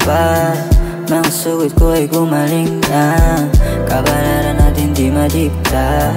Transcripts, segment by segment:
pa. Mga sugot ko ay gumaling na. Kabalaran natin di madikta.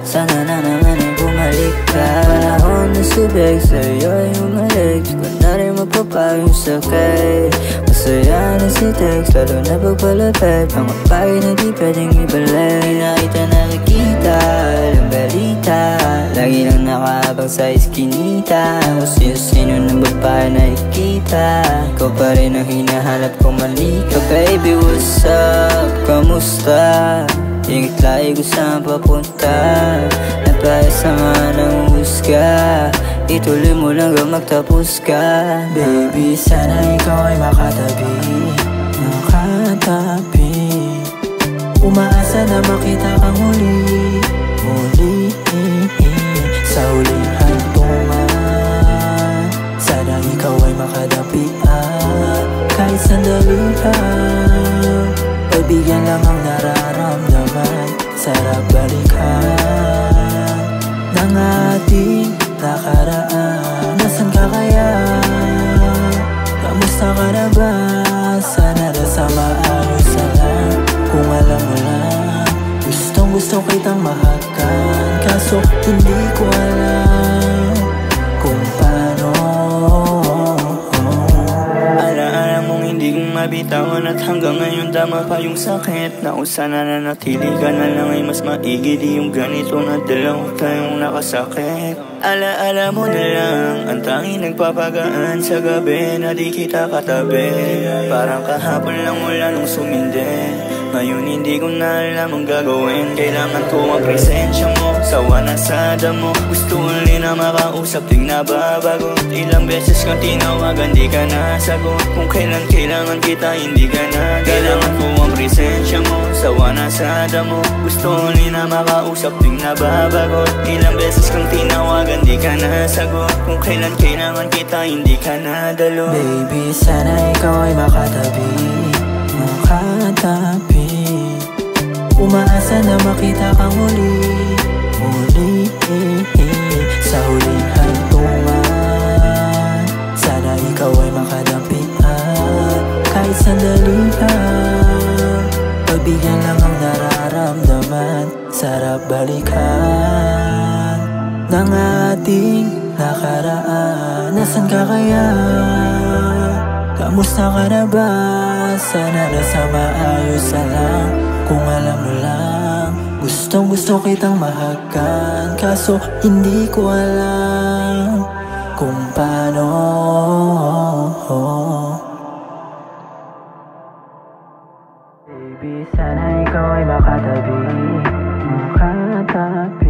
Sana na naman ay bumalik ka. Panahon na subig sa'yo ay umalik. Di ko na rin mapapayong sakay. Masaya na si text, lalo na pagpalapit. Mga bagay na di pwedeng ibalik. Di na kita nakikita, alam balita. Lagi lang nakaabang sa iskinita. Kung sino-sino ng babae na ikita. Ikaw pa rin ang hinahanap kong malika. Baby, what's up? Kamusta? Ingit lagi ko saan papunta. Napasama ng husga. Ituloy mo lang hanggang magtapos ka. Baby, sana ikaw ay makatabi. Makatabi. Umaasa na makita kang muli. Muli. Sa huling hantungan. Sana ikaw ay makadapian. Kahit sandali lang. Pagbigyan lang ang nararamdaman. Sarap balikan ng ating nakaraan. Nasaan ka kaya? Kamusta ka na ba? Sana nasa maayos na lang. Kung alam mo lang, gustong gusto kitang mahakan. Kaso hindi ko alam kung paano. Alaala mong hindi kong mabitawan. At hanggang ngayon dama pa yung sakit. Na kung sana nanatili ka na lang ay mas maigi. Di yung ganito na dalawa tayong nakasakit. Alaala mo na lang ang tanging nagpapagaan sa gabi na di kita katabi. Parang kahapon lang mula nung sumindi. Ngayon hindi ko na alam ang gagawin. Kailangan ko ang presensya mo. Sawa na sa damo. Gusto ulit na makausap, ting nababago. Ilang beses kang tinawagan, di ka nasagot. Kung kailan kailangan kita, hindi ka na. Kailangan ko ang presensya mo. Sawa na sa damo. Gusto ulit na makausap, ting nababago. Ilang beses kang tinawagan, di ka nasagot. Kung kailan kailangan kita, hindi ka nadalo. Baby, sana ikaw ay makatabi. Makatabi. Umaasa na makita kang muli. Muli. Sa huling hantungan. Sana ikaw ay makadapian. Kahit sandali lang. Pagbigyan lang ang nararamdaman. Sarap balikan ng ating nakaraan. Nasaan ka kaya? Kamusta ka na ba? Sana nasa maayos na lang. Kung alam mo lang, gustong gusto kitang mahakan. Kaso hindi ko alam kung paano. Baby, sana ikaw ay makatabi. Makatabi.